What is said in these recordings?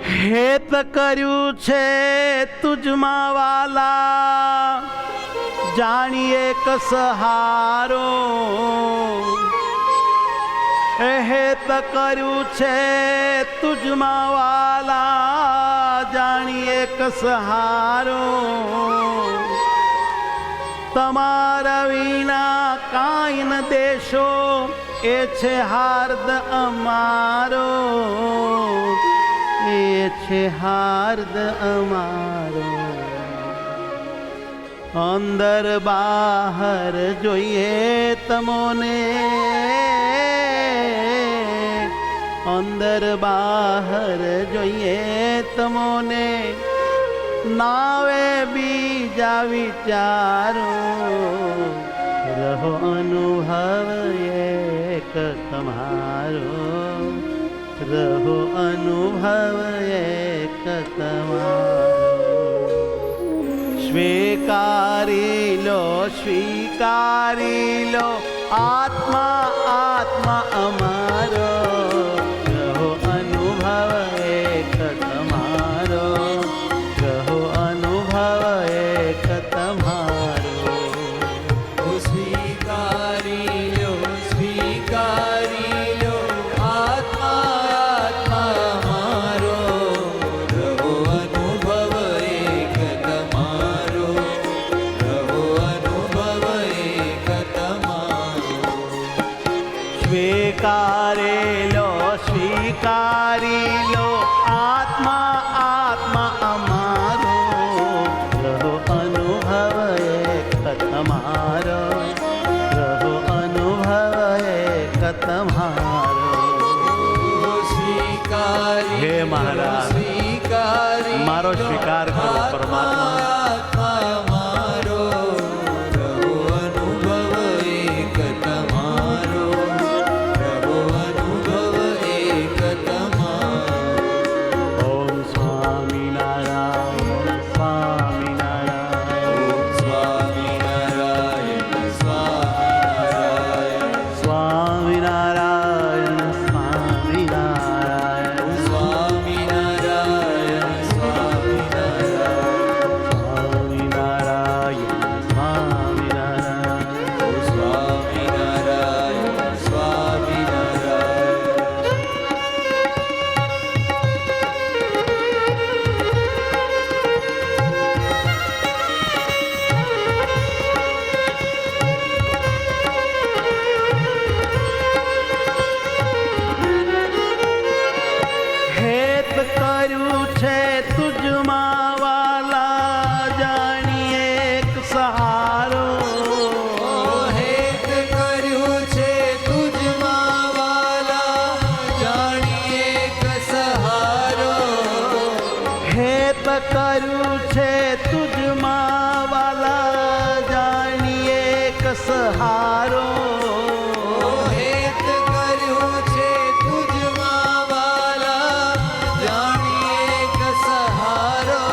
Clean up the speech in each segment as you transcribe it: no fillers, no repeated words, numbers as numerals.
હેત કર્યું છે તુજમાં વાલા, જાણીએ કસહારો. હેત કર્યું છે તુજમાં વાલા, જાણીએ કસહારો. તમારા વિના કાંઈ ન દેશો, એ છે હાર્દ અમારો, એ છે હાર્દ અમારો. અંદર બહાર જોઈએ તમોને, અંદર બહાર જોઈએ તમોને. નાવે બીજા વિચારો, રહો અનુભવ એક તમારો, રહો અનુભવ એક તમારો. સ્વીકારી લો, સ્વીકારી લો, આત્મા આત્મા અમારો, રહો અનુભવ એક તમારો, રહો અનુભવ એક તમારો. સ્વીકારી લો, સ્વીકારી લો, આત્મા આત્મા અમારો, રહો અનુભવ એક તમારો, રહો અનુભવ એક તમારો. સ્વીકારી લો, સ્વીકારી લો, આત્મા આત્મા અમારો, રહો અનુભવ એક તમારો, રહો અનુભવ એક તમારો. સ્વીકારી હે મહારાજ, સ્વીકારી મારો સ્વીકાર કરો પરમાત્મા. આત્મા અમારો, રહો અનુભવ એક તમારો, રહો અનુભવ એક તમારો. ઓમ સ્વામિનારાયણ, સ્વામિનારાયણ, ઓમ સ્વામિનારાયણ, સ્વામિનારાયણ, સ્વામિનારાયણ, સ્વામિનારાયણ, સ્વામિનારાયણ, સ્વામિનારાયણ, સ્વામિનારાયણ, સ્વામિનારાયણ. હેત કર્યું છે તુજમાં વાલા, જાણીએ એક સહારો. હેત કર્યું છે તુજમાં વાલા, જાણીએ એક સહારો. હેત કર્યું છે તુજમાં વાલા, જાણીએ એક સહારો. હેત કર્યું છે તુજમાં વાલા, જાણીએ એક સહારો.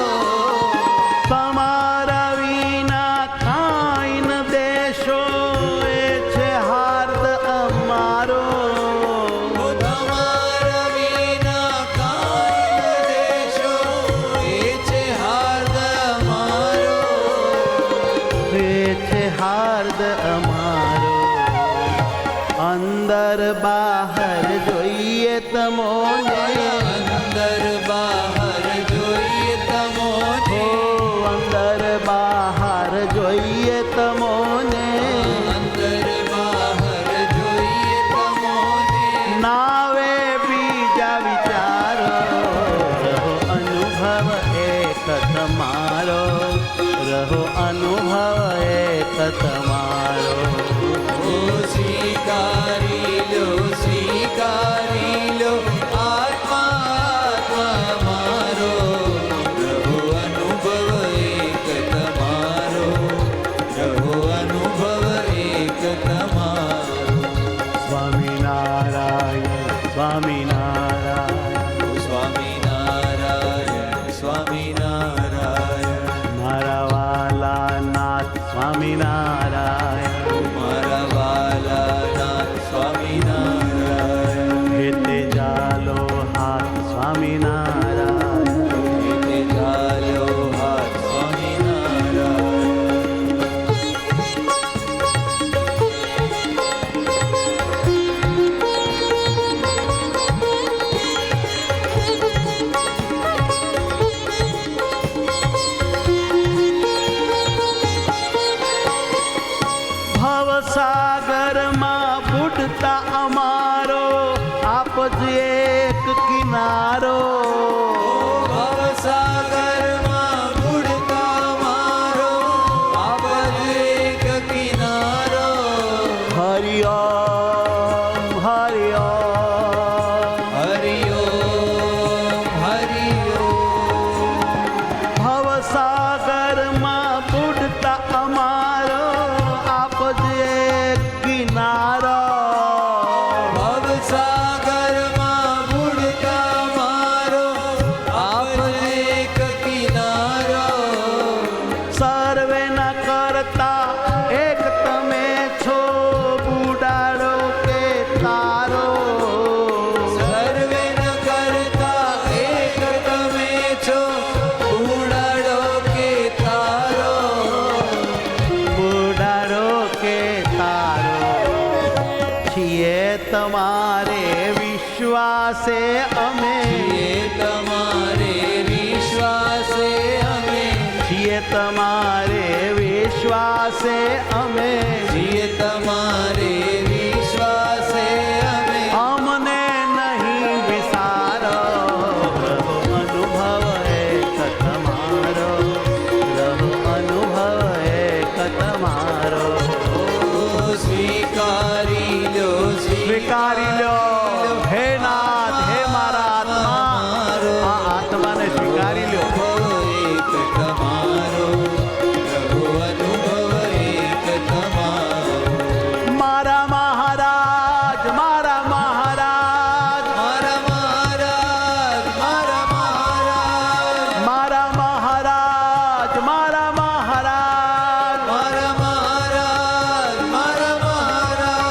તમારા વિના કાંઈ ન દેશો, એ છે હાર્દ અમારો. તમારા વિના કાંઈ ન દેશો, એ છે હાર્દ અમારો, એ છે હાર્દ અમારો. અંદર બહાર જોઈએ તમોને, અંદર બહાર જોઈએ તમોને, અંદર બહાર જોઈએ તમોને. અંદર બહાર જોઈએ તમોને. નાવે બીજા વિચારો, રહો અનુભવ એક તમારો, રહો અનુભવ એક તમારો. સ્વીકારી લો, સ્વીકારી લો, આત્મા આત્મા અમારો, રહો અનુભવ એક તમારો, રહો અનુભવ એક તમારો. સ્વામિનારાયણ, સ્વામિનારાયણ, સ્વામિનારાયણ, સ્વામિનારાયણ, મારા વાલા નાથ સ્વામિનારાયણ. કિનારો ભવસાગરમાં બુડતા મારો આબદ એક કિનારો હરિ ઓમ હરિ ઓમ હરિઓમ હરિઓમ ભવસાગરમાં બુડતા અમારો આપ જે કિનારો ભવસાગરમાં બુડતા મારો આપ એક કિનારો સર્વે ન કરતા એક તમે છો બુડાડો કે તારો સર્વે ન કરતા એક તમે છો ઉડાડો કે તારો બુડાડો કે તારો છીએ તમારે વિશ્વાસે અમે એ તમારે વિશ્વાસે અમે છીએ તમારે વિશ્વાસે અમે છીએ તમારે વિશ્વાસે અમે અમને નહીં વિસારો રહો અનુભવ એક તમારો રહો અનુભવ એક તમારો સ્વીકારી લો સ્વીકારી લો હે નાથ હે મારા આત્મા આ આત્માને સ્વીકારી લો એક તમારો પ્રભુ અનુભવ એક તમારો મારા મહારાજ મારા મહારાજ મારા મહારાજ મારા મહારાજ મારા મહારાજ મારા મહારાજ મારા મહારાજ મારા મહારાજ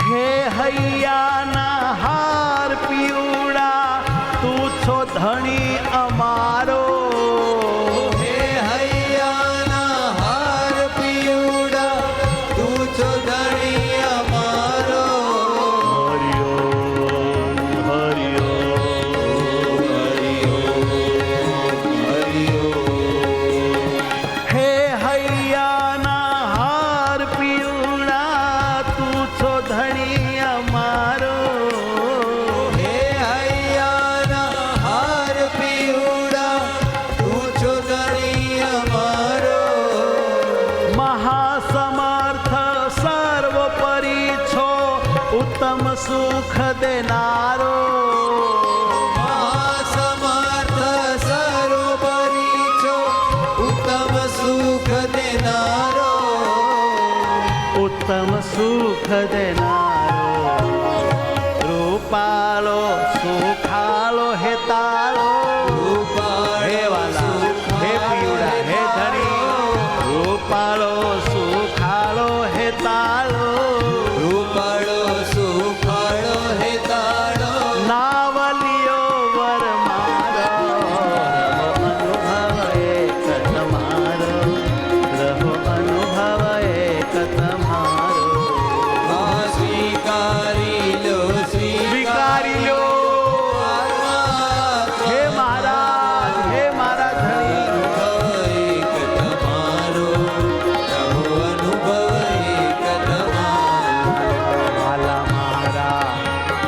હે હૈયાના હાર પીવડા તું છો ધણી અમારો હે હૈયાના હાર પીવડા તું છો ધણી અમારો હરિઓમ હરિઓમ હરિઓમ હે હૈયાના હાર પીવડા તું છો ધણી અમારો હે હૈયાના હાર પીવડા તું છો ધણી અમારો મહાસમર્થ સર્વોપરી છો ઉત્તમ સુખ દેનારો મહાસમર્થ સર્વોપરી છો ઉત્તમ સુખ દેનારો ઉત્તમ સુખ દેનારો રૂપાળો સુખાળો હેતાળો હે વાલા હે પીવડા હે ધણી રૂપાળો સુખાળો હેતાળો રૂપાળો સુખાળો હેતાળો નાવલિયો વર મારો અનુભવ એક તમારો રહો અનુભવ એક તમારો આ સ્વીકારી લો સ્વીકારી લો હે મહારાજ હે મારા ધણી એક તમારો પ્રભુ અનુભવ એક તમારો વાલા મારા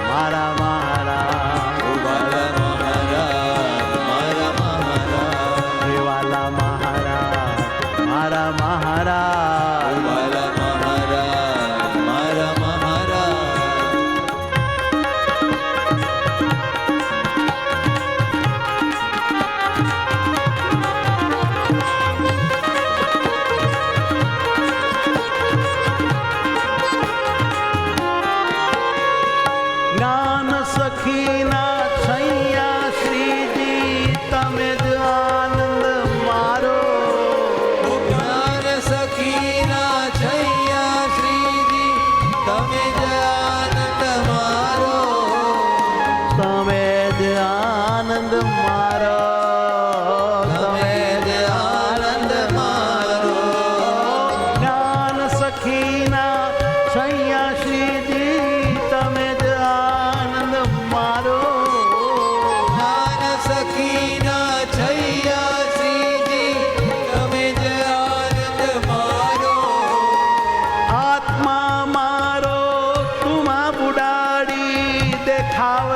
મારા મહારાજ ઉબાલા મહારાજ મારા મહારાજ હે વાલા મહારાજ મારા મહારાજ ઉબાલા મહારાજ મારા મહારાજ જ્ઞાન સખીના છૈયા શ્રીજી તમે જ આનંદ મારો જ્ઞાન સખીના છૈયા શ્રીજી તમે જ આનંદ મારો તમે જ આનંદ મારો તમે જ આનંદ મારો જ્ઞાન સખીના છૈયા શ્રીજી તમે જ આનંદ મારો